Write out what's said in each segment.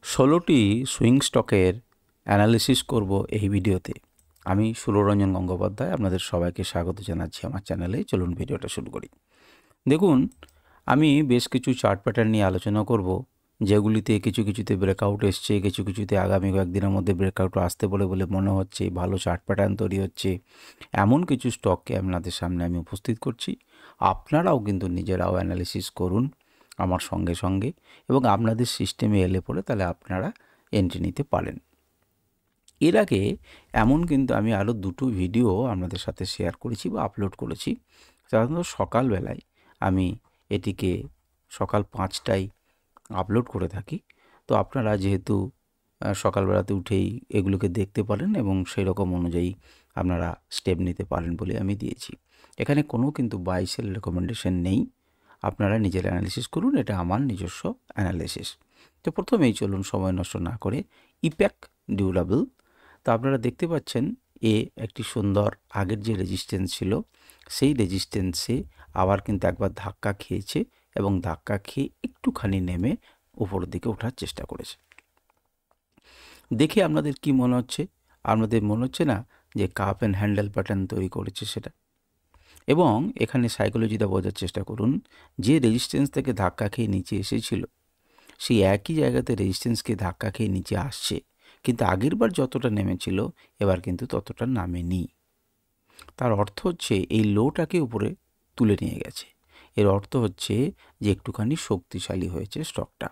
ষোলোটি সুইং স্টকের অ্যানালিসিস করব এই ভিডিওতে। আমি সুররঞ্জন গঙ্গোপাধ্যায় আপনাদের সবাইকে স্বাগত জানাচ্ছি আমার চ্যানেলে। চলুন ভিডিওটা শুরু করি। দেখুন, আমি বেশ কিছু চার্ট প্যাটার্ন নিয়ে আলোচনা করব, যেগুলিতে কিছু কিছুতে ব্রেকআউট এসছে, কিছু কিছুতে আগামী কয়েকদিনের মধ্যে ব্রেকআউট আসতে বলে মনে হচ্ছে, ভালো চার্ট প্যাটার্ন তৈরি হচ্ছে। এমন কিছু স্টককে আপনাদের সামনে আমি উপস্থিত করছি। আপনারাও কিন্তু নিজেরাও অ্যানালিসিস করুন আমার সঙ্গে সঙ্গে, এবং আপনাদের সিস্টেমে এলে পরে তাহলে আপনারা এন্ট্রি নিতে পারেন। এর আগে এমন কিন্তু আমি আরও দুটো ভিডিও আপনাদের সাথে শেয়ার করেছি বা আপলোড করেছি। সাধারণত সকালবেলায় আমি এটিকে সকাল 5টায় আপলোড করে থাকি। তো আপনারা যেহেতু সকালবেলাতে উঠেই এগুলোকে দেখতে পারেন এবং সেই রকম অনুযায়ী আপনারা স্টেপ নিতে পারেন বলে আমি দিয়েছি। এখানে কোনো কিন্তু বাই সেল রেকমেন্ডেশন নেই। আপনারা নিজের অ্যানালিসিস করুন, এটা আমার নিজস্ব অ্যানালিসিস। তো প্রথমেই চলুন সময় নষ্ট না করে ইপ্যাক ডিউরেবল। তো আপনারা দেখতে পাচ্ছেন একটি সুন্দর আগের যে রেজিস্ট্যান্স ছিল সেই রেজিস্ট্যান্সে আবার কিন্তু একবার ধাক্কা খেয়েছে এবং ধাক্কা খেয়ে একটুখানি নেমে উপরের দিকে ওঠার চেষ্টা করেছে। দেখে আপনাদের কি মনে হচ্ছে? আপনাদের মনে হচ্ছে না যে কাপ অ্যান্ড হ্যান্ডেল প্যাটার্ন তৈরি করেছে সেটা? এবং এখানে সাইকোলজিটা বোঝার চেষ্টা করুন, যে রেজিস্ট্যান্স থেকে ধাক্কা খেয়ে নিচে এসেছিল সেই একই জায়গাতে রেজিস্ট্যান্সকে ধাক্কা খেয়ে নিচে আসছে, কিন্তু আগেরবার যতটা নেমেছিল এবার কিন্তু ততটা নামেনি। তার অর্থ হচ্ছে এই লোটাকে উপরে তুলে নিয়ে গেছে। এর অর্থ হচ্ছে যে একটুখানি শক্তিশালী হয়েছে স্টকটা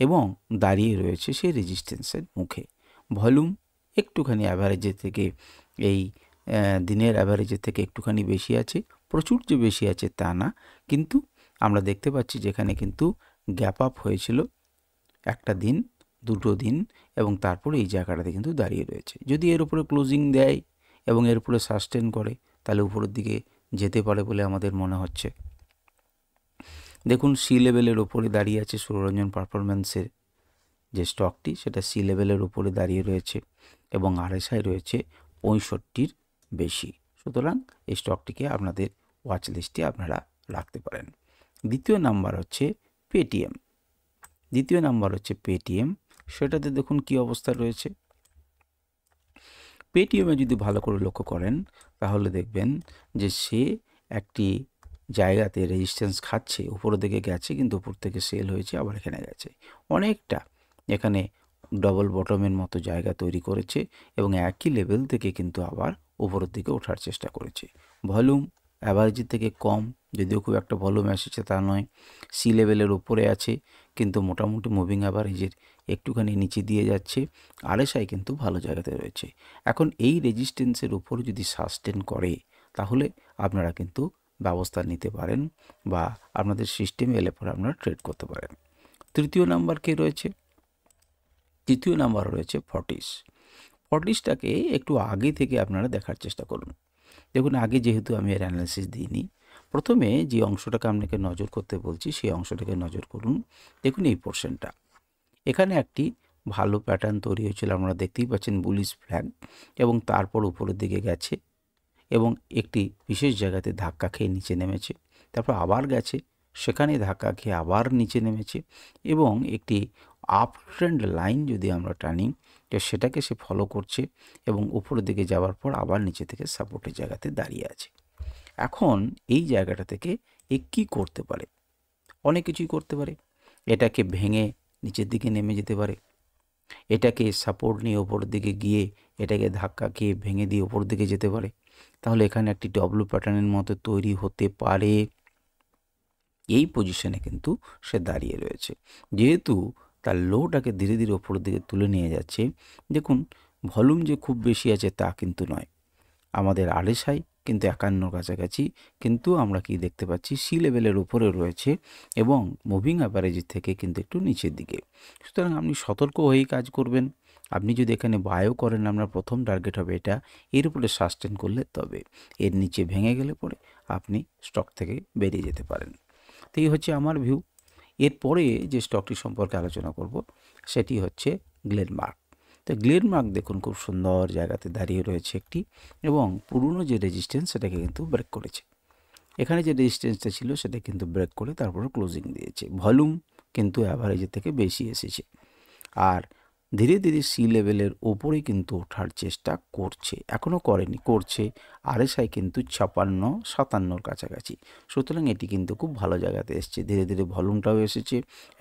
এবং দাঁড়িয়ে রয়েছে সেই রেজিস্ট্যান্সের মুখে। ভলিউম একটুখানি অ্যাভারেজের থেকে এই দিনের অ্যাভারেজের থেকে একটুখানি বেশি আছে, প্রচুর যে বেশি আছে তা না, কিন্তু আমরা দেখতে পাচ্ছি যেখানে কিন্তু গ্যাপ আপ হয়েছিল একটা দিন, দুটো দিন, এবং তারপরে এই জায়গাটাতে কিন্তু দাঁড়িয়ে রয়েছে। যদি এর উপরে ক্লোজিং দেয় এবং এর উপরে সাস্টেন করে তাহলে উপরের দিকে যেতে পারে বলে আমাদের মনে হচ্ছে। দেখুন, সি লেভেলের ওপরে দাঁড়িয়ে আছে সুররঞ্জন পারফরম্যান্সের যে স্টকটি, সেটা সি লেভেলের ওপরে দাঁড়িয়ে রয়েছে এবং আরএসআই রয়েছে 65-র বেশি। সুতরাং এই স্টকটিকে আপনাদের ওয়াচ লিস্টে আপনারা রাখতে পারেন। দ্বিতীয় নাম্বার হচ্ছে পেটিএম। সেটাতে দেখুন কি অবস্থা রয়েছে। পেটিএমে যদি ভালো করে লক্ষ্য করেন তাহলে দেখবেন যে সে একটি জায়গাতে রেজিস্ট্যান্স খাচ্ছে, উপরের দিকে গেছে, কিন্তু উপর থেকে সেল হয়েছে, আবার এখানে গেছে অনেকটা, এখানে ডবল বটমের মতো জায়গা তৈরি করেছে এবং একই লেভেল থেকে কিন্তু আবার উপরের দিকে ওঠার চেষ্টা করেছে। ভলিউম অ্যাভারেজের থেকে কম, যদিও খুব একটা ভলিউম এসেছে তা নয়। সি লেভেলের উপরে আছে, কিন্তু মোটামুটি মুভিং অ্যাভারেজের একটুখানি নিচে দিয়ে যাচ্ছে। আরএসআই কিন্তু ভালো জায়গাতে রয়েছে। এখন এই রেজিস্ট্যান্সের উপর যদি সাস্টেন করে তাহলে আপনারা কিন্তু ব্যবস্থা নিতে পারেন বা আপনাদের সিস্টেমে এলে পরে আপনারা ট্রেড করতে পারেন। তৃতীয় নাম্বার রয়েছে ফর্টিসটাকে একটু আগে থেকে আপনারা দেখার চেষ্টা করুন। দেখুন, আগে যেহেতু আমি এর অ্যানালিসিস দিইনি, প্রথমে যে অংশটাকে আপনাকে নজর করতে বলছি সেই অংশটাকে নজর করুন। দেখুন এই পোর্শনটা, এখানে একটি ভালো প্যাটার্ন তৈরি হয়েছিল, আপনারা দেখতেই পাচ্ছেন বুলিশ ফ্ল্যাগ, এবং তারপর উপরের দিকে গেছে এবং একটি বিশেষ জায়গাতে ধাক্কা খেয়ে নিচে নেমেছে, তারপর আবার গেছে, সেখানে ধাক্কা খেয়ে আবার নিচে নেমেছে এবং একটি আপ ট্রেন্ড লাইন যদি আমরা টানি তো সেটাকে সে ফলো করছে এবং উপরের দিকে যাওয়ার পর আবার নিচে থেকে সাপোর্টের জায়গাতে দাঁড়িয়ে আছে। এখন এই জায়গাটা থেকে এ কী করতে পারে? অনেক কিছুই করতে পারে। এটাকে ভেঙে নিচের দিকে নেমে যেতে পারে, এটাকে সাপোর্ট নিয়ে ওপরের দিকে গিয়ে এটাকে ধাক্কা খেয়ে ভেঙে দিয়ে ওপর দিকে যেতে পারে। তাহলে এখানে একটি ডব্লু প্যাটার্নের মতো তৈরি হতে পারে। এই পজিশনে কিন্তু সে দাঁড়িয়ে রয়েছে, যেহেতু তার লোটাকে ধীরে ধীরে ওপরের দিকে তুলে নিয়ে যাচ্ছে। দেখুন, ভলিউম যে খুব বেশি আছে তা কিন্তু নয়, আমাদের আরএসআই কিন্তু 51 কাছাকাছি, কিন্তু আমরা কি দেখতে পাচ্ছি সি লেভেলের উপরে রয়েছে এবং মুভিং অ্যাভারেজের থেকে কিন্তু একটু নিচের দিকে। সুতরাং আপনি সতর্ক হয়েই কাজ করবেন। আপনি যদি এখানে বায়ও করেন, আপনার প্রথম টার্গেট হবে এটা, এর উপরে সাস্টেন করলে, তবে এর নিচে ভেঙে গেলে পরে আপনি স্টক থেকে বেরিয়ে যেতে পারেন। তো এই হচ্ছে আমার ভিউ। এরপরে যে স্টকটি সম্পর্কে আলোচনা করব সেটি হচ্ছে গ্লেনমার্ক। তো গ্লেনমার্ক দেখুন খুব সুন্দর জায়গাতে দাঁড়িয়ে রয়েছে একটি, এবং পুরনো যে রেজিস্ট্যান্স সেটাকে কিন্তু ব্রেক করেছে। এখানে যে রেজিস্ট্যান্সটা ছিল সেটা কিন্তু ব্রেক করে তারপরে ক্লোজিং দিয়েছে। ভলিউম কিন্তু অ্যাভারেজের থেকে বেশি এসেছে, আর ধীরে ধীরে সি লেভেলের ওপরে কিন্তু ওঠার চেষ্টা করছে, এখনও করেনি, করছে। আরএসআই কিন্তু 56-57 কাছাকাছি। সুতরাং এটি কিন্তু খুব ভালো জায়গাতে এসছে, ধীরে ধীরে ভলিউমটাও এসেছে,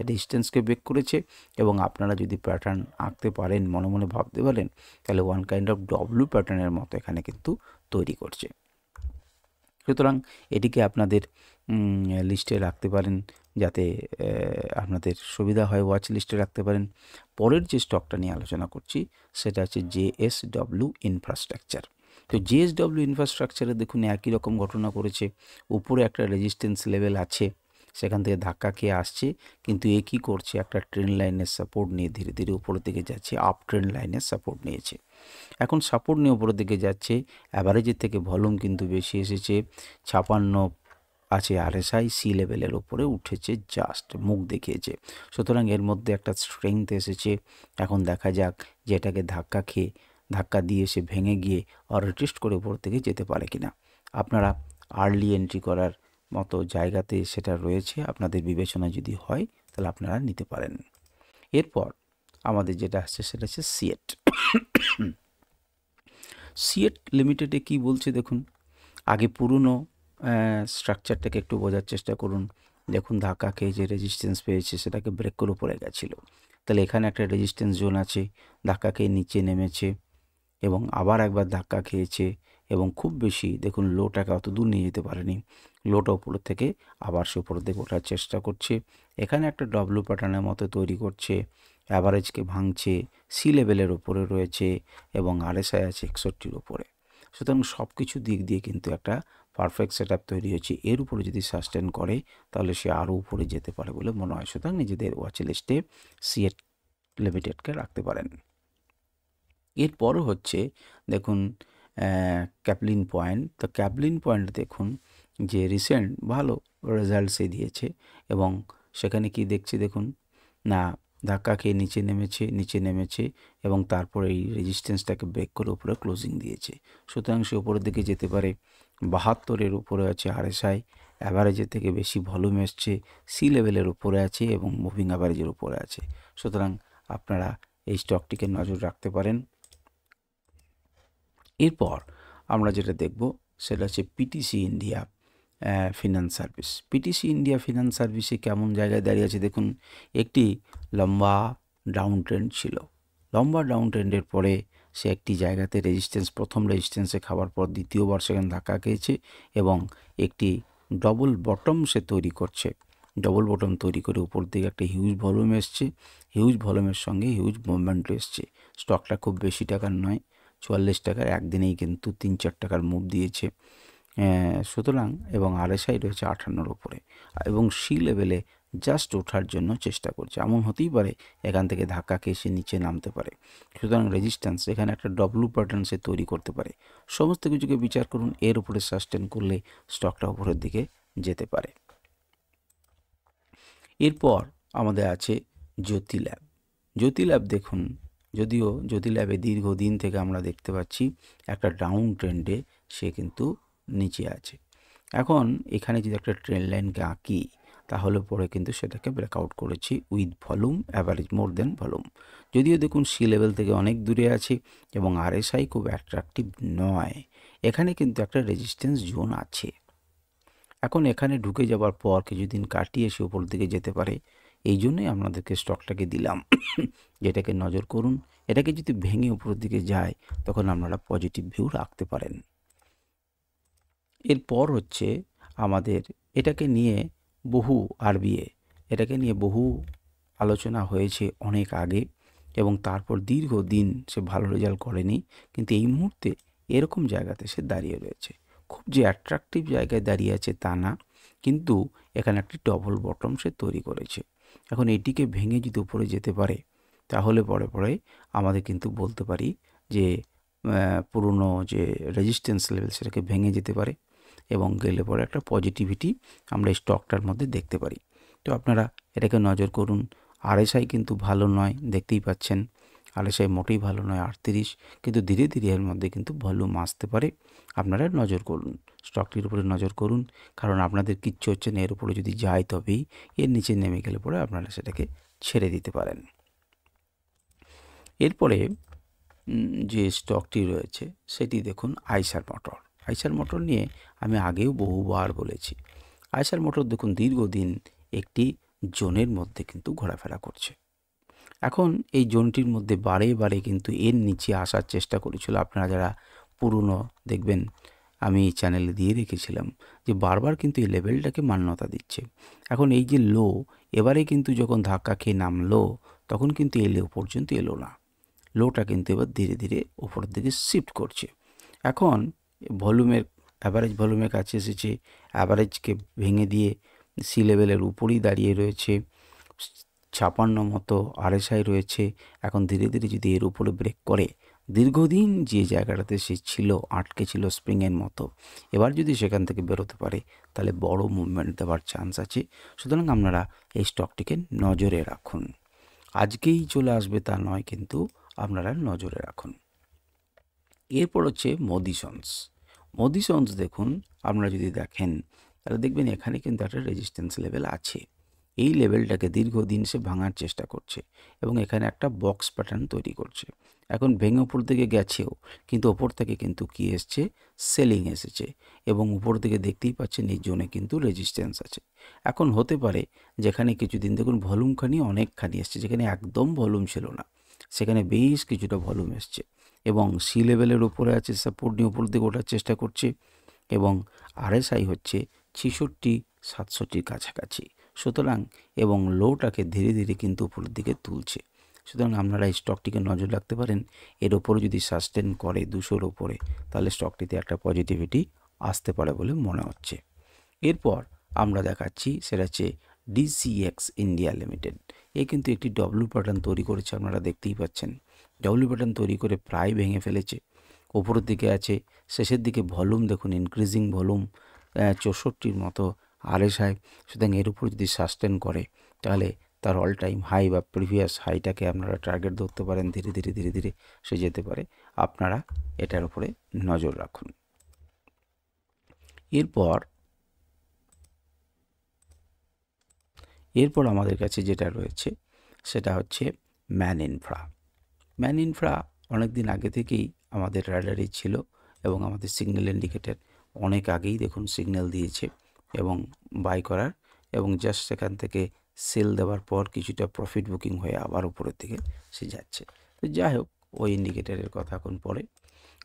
ডিস্টেন্সকে ব্রেক করেছে। এবং আপনারা যদি প্যাটার্ন আঁকতে পারেন, মনে মনে ভাবতে পারেন, তাহলে ওয়ান কাইন্ড অফ ডব্লিউ প্যাটার্নের মতো এখানে কিন্তু তৈরি করছে। সুতরাং এটিকে আপনাদের লিস্টে রাখতে পারেন, যাতে আপনাদের সুবিধা হয়, ওয়াচ লিস্টে রাখতে পারেন। পরের যে স্টকটা নিয়ে আলোচনা করছি সেটা হচ্ছে জেএসডব্লিউ ইনফ্রাস্ট্রাকচার। তো জেএসডব্লিউ ইনফ্রাস্ট্রাকচারে দেখুন একই রকম ঘটনা করেছে। উপরে একটা রেজিস্ট্যান্স লেভেল আছে, সেখান থেকে ধাক্কা খেয়ে আসছে, কিন্তু এ কী করছে, একটা ট্রেন লাইনের সাপোর্ট নিয়ে ধীরে ধীরে উপরের দিকে যাচ্ছে, আপ ট্রেন লাইনের সাপোর্ট নিয়েছে। এখন সাপোর্ট নিয়ে উপরের দিকে যাচ্ছে, অ্যাভারেজের থেকে ভলিউম কিন্তু বেশি এসেছে, 56 আছে। আরএসআই সি লেভেলের উপরে উঠেছে, জাস্ট মুখ দেখিয়েছে। সুতরাং এর মধ্যে একটা স্ট্রেংথ এসেছে। এখন দেখা যাক যে এটাকে ধাক্কা দিয়ে সে ভেঙে গিয়ে আর রিটেস্ট করে উপর থেকে যেতে পারে কিনা। আপনারা আর্লি এন্ট্রি করার মতো জায়গাতে সেটা রয়েছে, আপনাদের বিবেচনা যদি হয় তাহলে আপনারা নিতে পারেন। এরপর আমাদের যেটা আসছে সেটা হচ্ছে সিএট। সিএট লিমিটেডে কি বলছে দেখুন, আগে পুরনো স্ট্রাকচারটাকে একটু বোঝার চেষ্টা করুন। দেখুন ধাক্কা খেয়ে যে রেজিস্ট্যান্স পেয়েছে সেটাকে ব্রেক করে উপরে গেছিলো, তাহলে এখানে একটা রেজিস্ট্যান্স জোন আছে, ধাক্কা খেয়ে নিচে নেমেছে এবং আবার একবার ধাক্কা খেয়েছে, এবং খুব বেশি দেখুন লোটাকে অত দূর নিয়ে যেতে পারেনি, লোটা উপরের থেকে আবার সে উপরের দিকে ওঠার চেষ্টা করছে। এখানে একটা ডব্লিউ প্যাটার্নের মতো তৈরি করছে, অ্যাভারেজকে ভাঙছে, সি লেভেলের ওপরে রয়েছে এবং আরএসআই আছে 61-র ওপরে। সুতরাং সব কিছু দিক দিয়ে কিন্তু একটা পারফেক্ট সেট আপ তৈরি হয়েছে। এর উপরে যদি সাস্টেন করে তাহলে সে আরও উপরে যেতে পারে বলে মনে হয়। সুতরাং নিজেদের ওয়াচ লিস্টে সিএট লিমিটেডকে রাখতে পারেন। এরপরও হচ্ছে দেখুন ক্যাপলিন পয়েন্ট। তো ক্যাপলিন পয়েন্ট দেখুন যে রিসেন্ট ভালো রেজাল্ট সে দিয়েছে, এবং সেখানে কি দেখছি দেখুন না, ধাক্কা খেয়ে নিচে নেমেছে এবং তারপরে এই রেজিস্ট্যান্সটাকে ব্রেক করে উপরে ক্লোজিং দিয়েছে। সুতরাং সে উপরের দিকে যেতে পারে। 72-এর উপরে আছে আরএসআই, অ্যাভারেজের থেকে বেশি ভলিউম এসছে, সি লেভেলের উপরে আছে এবং মুভিং অ্যাভারেজের উপরে আছে। সুতরাং আপনারা এই স্টকটিকে নজর রাখতে পারেন। এরপর আমরা যেটা দেখব সেটা হচ্ছে PTC India finance service. PTC India finance সার্ভিসে কেমন জায়গায় দাঁড়িয়ে আছে দেখুন, একটি লম্বা ডাউন ট্রেন্ড ছিল। লম্বা ডাউন ট্রেন্ডের পরে সে একটি জায়গাতে প্রথম রেজিস্ট্যান্সে খাওয়ার পর দ্বিতীয়বার সেখানে ধাক্কা খেয়েছে এবং একটি ডবল বটম সে তৈরি করছে। ডবল বটম তৈরি করে উপর দিকে একটা হিউজ ভলিউম এসছে, হিউজ ভলিউমের সঙ্গে হিউজ মুভমেন্টও এসছে। স্টকটা খুব বেশি টাকার নয়, 44 টাকার, একদিনেই কিন্তু 3-4 টাকার মুভ দিয়েছে। সুতরাং এবং আরএসআই রয়েছে 58-র উপরে এবং সি লেভেলে জাস্ট ওঠার জন্য চেষ্টা করছে। এমন হতেই পারে এখান থেকে ধাক্কা খেয়ে সে নিচে নামতে পারে। সুতরাং রেজিস্ট্যান্স এখানে একটা ডব্লিউ প্যাটার্ন সে তৈরি করতে পারে। সমস্ত কিছুকে বিচার করুন, এর উপরে সাস্টেন করলে স্টকটা উপরের দিকে যেতে পারে। এরপর আমাদের আছে জ্যোতি ল্যাব। জ্যোতি ল্যাব দেখুন, যদিও জ্যোতি ল্যাবে দীর্ঘদিন থেকে আমরা দেখতে পাচ্ছি একটা ডাউন ট্রেন্ডে সে কিন্তু নিচে আছে। এখন এখানে যদি একটা ট্রেন্ড লাইনকে আঁকি তাহলে পরে কিন্তু সেটাকে ব্রেকআউট করেছি with volume, average more than volume. যদিও দেখুন সি লেভেল থেকে অনেক দূরে আছে এবং আরএসআই খুব অ্যাট্রাকটিভ নয়, এখানে কিন্তু একটা রেজিস্ট্যান্স জোন আছে। এখন এখানে ঢুকে যাবার পর কিছুদিন কাটিয়ে সে উপর দিকে যেতে পারে, এই জন্যই আপনাদেরকে স্টকটাকে দিলাম, যেটাকে নজর করুন। এটাকে যদি ভেঙে উপরের দিকে যায় তখন আপনারা পজিটিভ ভিউ রাখতে পারেন। এরপর হচ্ছে আমাদের এটাকে নিয়ে এটাকে নিয়ে বহু আলোচনা হয়েছে অনেক আগে, এবং তারপর দীর্ঘদিন সে ভালো রেজাল্ট করেনি, কিন্তু এই মুহূর্তে এরকম জায়গাতে সে দাঁড়িয়ে রয়েছে। খুব যে অ্যাট্রাকটিভ জায়গায় দাঁড়িয়ে আছে তা না, কিন্তু এখানে একটি ডবল বটম সে তৈরি করেছে। এখন এটিকে ভেঙে যদি উপরে যেতে পারে তাহলে পরে আমাদের কিন্তু বলতে পারি যে পুরনো যে রেজিস্ট্যান্স লেভেল সেটাকে ভেঙে যেতে পারে এবং গেলে পরে একটা পজিটিভিটি আমরা এই স্টকটার মধ্যে দেখতে পারি। তো আপনারা এটাকে নজর করুন। আরএসআই কিন্তু ভালো নয়, দেখতেই পাচ্ছেন আরএসআই মোটেই ভালো নয় 38, কিন্তু ধীরে ধীরে এর মধ্যে কিন্তু ভলিউম আসতে পারে। আপনারা নজর করুন, স্টকটির উপরে নজর করুন, কারণ আপনাদের কিচ্ছু হচ্ছে না, এর উপরে যদি যায় তবেই, এর নিচে নেমে গেলে পরে আপনারা সেটাকে ছেড়ে দিতে পারেন। এরপরে যে স্টকটি রয়েছে সেটি দেখুন আইসার মোটর। আইসার মোটর নিয়ে আমি আগেও বহুবার বলেছি। আইসার মোটর দেখুন দীর্ঘদিন একটি জোনের মধ্যে কিন্তু ঘোরাফেরা করছে। এখন এই জোনটির মধ্যে বারে বারে কিন্তু এর নিচে আসার চেষ্টা করেছিল। আপনারা যারা পুরনো দেখবেন আমি চ্যানেলে দিয়ে রেখেছিলাম যে বারবার কিন্তু এই লেভেলটাকে মান্যতা দিচ্ছে। এখন এই যে লো, এবারে কিন্তু যখন ধাক্কা খেয়ে নামলো তখন কিন্তু এই লো পর্যন্ত এলো না। লোটা কিন্তু এবার ধীরে ধীরে উপরের দিকে শিফট করছে। এখন ভলিউমের অ্যাভারেজ ভলিউমের কাছে এসেছে, অ্যাভারেজকে ভেঙে দিয়ে সি লেভেলের উপরেই দাঁড়িয়ে রয়েছে। 56 মতো আরএসআই রয়েছে। এখন ধীরে ধীরে যদি এর উপরে ব্রেক করে, দীর্ঘদিন যে জায়গাটাতে সে ছিল, আটকে ছিল স্প্রিংয়ের মতো, এবার যদি সেখান থেকে বেরোতে পারে তাহলে বড় মুভমেন্ট দেওয়ার চান্স আছে। সুতরাং আপনারা এই স্টকটিকে নজরে রাখুন। আজকেই চলে আসবে তা নয়, কিন্তু আপনারা নজরে রাখুন। এরপর হচ্ছে মডিসন্স। মডিসন্স দেখুন, আপনারা যদি দেখেন তাহলে দেখবেন এখানে কিন্তু একটা রেজিস্ট্যান্স লেভেল আছে। এই লেভেলটাকে দীর্ঘদিন সে ভাঙার চেষ্টা করছে এবং এখানে একটা বক্স প্যাটার্ন তৈরি করছে। এখন ভেঙে উপর দিকে গেছেও, কিন্তু ওপর থেকে কিন্তু কি এসছে, সেলিং এসেছে এবং উপর দিকে দেখতেই পাচ্ছেন এই জোনে কিন্তু রেজিস্ট্যান্স আছে। এখন হতে পারে যেখানে কিছুদিন দেখুন ভলিউমখানি অনেকখানি এসছে, যেখানে একদম ভলিউম ছিল না সেখানে বেশ কিছুটা ভলিউম এসছে এবং সি লেভেলের উপরে আছে, সাপোর্ট নিয়ে উপর দিকে ওঠার চেষ্টা করছে এবং আরএসআই হচ্ছে 66-67 কাছাকাছি। সুতরাং এবং লোটাকে ধীরে ধীরে কিন্তু উপরের দিকে তুলছে। সুতরাং আপনারা এই স্টকটিকে নজর রাখতে পারেন। এর ওপরে যদি সাস্টেন করে 200-র ওপরে, তাহলে স্টকটিতে একটা পজিটিভিটি আসতে পারে বলে মনে হচ্ছে। এরপর আমরা দেখাচ্ছি সেটা হচ্ছে ডিসিএক্স ইন্ডিয়া লিমিটেড। এ কিন্তু একটি ডব্লিউ প্যাটার্ন তৈরি করেছে, আপনারা দেখতেই পাচ্ছেন। ডব্লিউ প্যাটার্ন তৈরি করে প্রায় ভেঙে ফেলেছে, ওপরের দিকে আছে। শেষের দিকে ভলিউম দেখুন, ইনক্রিজিং ভলিউম 64-র মতো আরএসআই। সুতরাং এর উপর যদি সাস্টেন করে তাহলে তার অল টাইম হাই বা প্রিভিয়াস হাইটাকে আপনারা টার্গেট ধরতে পারেন। ধীরে ধীরে ধীরে ধীরে সে যেতে পারে, আপনারা এটার উপরে নজর রাখুন। এরপর আমাদের কাছে যেটা রয়েছে সেটা হচ্ছে ম্যান ইনফ্রা। ম্যান ইনফ্রা অনেক দিন আগে থেকেই আমাদের রাডারে ছিল এবং আমাদের সিগন্যাল ইন্ডিকেটর অনেক আগেই দেখুন সিগন্যাল দিয়েছে এবং বাই করার, এবং জাস্ট সেখান থেকে সেল দেওয়ার পর কিছুটা প্রফিট বুকিং হয়ে আবার উপরের দিকে সে যাচ্ছে। তো যাই হোক, ওই ইন্ডিকেটরের কথা এখন পরে।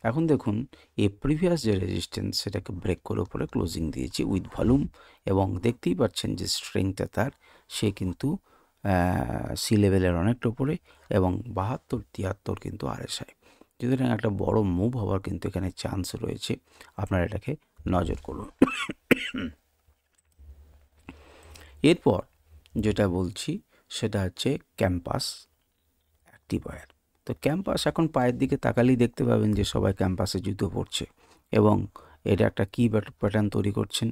এখন দেখুন এই প্রিভিয়াস যে রেজিস্ট্যান্স সেটাকে ব্রেক করে উপরে ক্লোজিং দিয়েছে উইথ ভলিউম, এবং দেখতেই পাচ্ছেন যে স্ট্রেংথটা তার, সে কিন্তু সি লেভেলের অনেকটা উপরে এবং 72-73 কিন্তু আরএসআই। সুতরাং একটা বড় মুভ হওয়ার কিন্তু এখানে চান্স রয়েছে, আপনারা এটাকে নজর করুন। এরপর যেটা বলছি সেটা হচ্ছে ক্যাম্পাস অ্যাক্টিভয়ার। তো ক্যাম্পাস এখন পায়ের দিকে তাকালেই দেখতে পাবেন যে সবাই ক্যাম্পাসে জুতো পরছে এবং এটা একটা কি প্যাটার্ন তৈরি করছেন,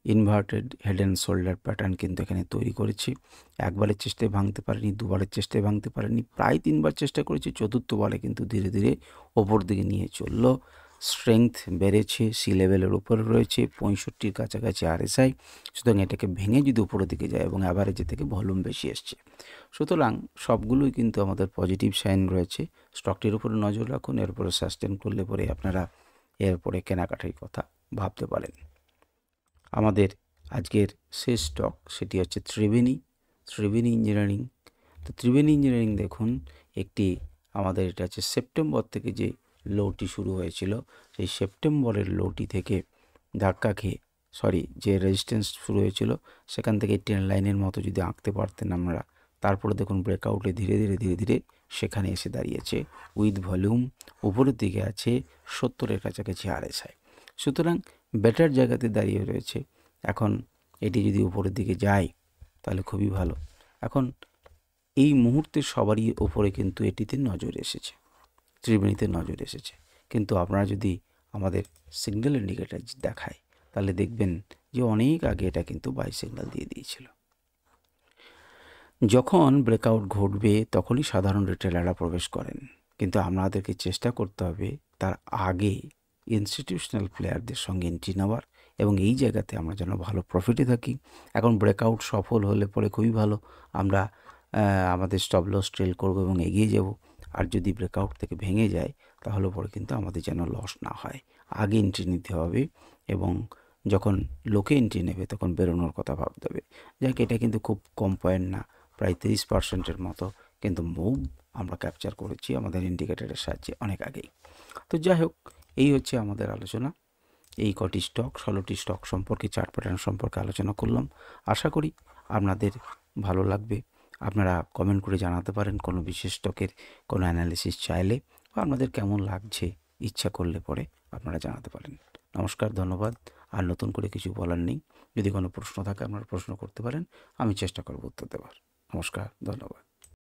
inverted head and shoulder pattern কিন্তু এখানে তৈরি করেছে। একবারের চেষ্টায় ভাঙতে পারেনি, দুবারের চেষ্টায় ভাঙতে পারেনি, প্রায় 3বার চেষ্টা করেছে, চতুর্থবারে কিন্তু ধীরে ধীরে ওপর দিকে নিয়ে চললো। স্ট্রেংথ বেড়েছে, সি লেভেলের উপরে রয়েছে, 65-র কাছাকাছি আরএসআই। সুতরাং এটাকে ভেঙে যদি উপরের দিকে যায় এবং অ্যাভারেজে থেকে ভলিউম বেশি এসছে, সুতরাং সবগুলোই কিন্তু আমাদের পজিটিভ সাইন রয়েছে। স্টকটির উপরে নজর রাখুন, এর উপরে সাস্টেন করলে পরে আপনারা এরপরে কেনাকাটার কথা ভাবতে পারেন। আমাদের আজকের শেষ স্টক সেটি হচ্ছে ত্রিবেণী ইঞ্জিনিয়ারিং। তো ত্রিবেণী ইঞ্জিনিয়ারিং দেখুন, একটি আমাদের এটা হচ্ছে সেপ্টেম্বর থেকে যে লোটি শুরু হয়েছিল, সেই সেপ্টেম্বরের লোটি থেকে ধাক্কা খেয়ে যে রেজিস্ট্যান্স শুরু হয়েছিল সেখান থেকে ট্রেন লাইনের মতো যদি আঁকতে পারতেন আমরা, তারপরে দেখুন ব্রেকআউটে ধীরে ধীরে ধীরে ধীরে সেখানে এসে দাঁড়িয়েছে উইথ ভলিউম, উপরের দিকে আছে 70-এর কাছাকাছি আরএসআই। সুতরাং বেটার জায়গাতে দাঁড়িয়ে রয়েছে। এখন এটি যদি উপরের দিকে যায় তাহলে খুবই ভালো। এখন এই মুহূর্তে সবারই ওপরে কিন্তু এটিতে নজর এসেছে, ত্রিবেণীতে নজর এসেছে, কিন্তু আপনারা যদি আমাদের সিগন্যাল ইন্ডিকেটার দেখায় তাহলে দেখবেন যে অনেক আগে এটা কিন্তু বাই সিগন্যাল দিয়ে দিয়েছিল। যখন ব্রেকআউট ঘটবে তখনই সাধারণ রিটেলাররা প্রবেশ করেন, কিন্তু আপনাদেরকে চেষ্টা করতে হবে তার আগে ইনস্টিটিউশনাল প্লেয়ারদের সঙ্গে এন্ট্রি নেওয়ার, এবং এই জায়গাতে আমরা যেন ভালো প্রফিটে থাকি। এখন ব্রেকআউট সফল হলে পরে খুবই ভালো, আমরা আমাদের স্টপ লস ট্রেল করবো এবং এগিয়ে যাব। আর যদি ব্রেকআউট থেকে ভেঙে যায় তাহলে পরে কিন্তু আমাদের যেন লস না হয়, আগে এন্ট্রি নিতে হবে এবং যখন লোকে এন্ট্রি নেবে তখন বেরোনোর কথা ভাবতে হবে। যাক, এটা কিন্তু খুব কম পয়েন্ট না, প্রায় 30%-এর মতো কিন্তু মুভ আমরা ক্যাপচার করেছি আমাদের ইন্ডিকেটরের সাহায্যে অনেক আগেই। তো যাই হোক, এই হচ্ছে আমাদের আলোচনা। এই কটি স্টক, 16টি স্টক সম্পর্কে, চার্ট প্যাটার্ন সম্পর্কে আলোচনা করলাম। আশা করি আপনাদের ভালো লাগবে। আপনারা কমেন্ট করে জানাতে পারেন কোনো বিশেষ স্টকের কোনো অ্যানালিসিস চাইলে, বা আপনাদের কেমন লাগছে ইচ্ছা করলে পরে আপনারা জানাতে পারেন। নমস্কার, ধন্যবাদ। আর নতুন করে কিছু বলার নেই। যদি কোনো প্রশ্ন থাকে আপনারা প্রশ্ন করতে পারেন, আমি চেষ্টা করব উত্তর দেওয়ার। নমস্কার, ধন্যবাদ।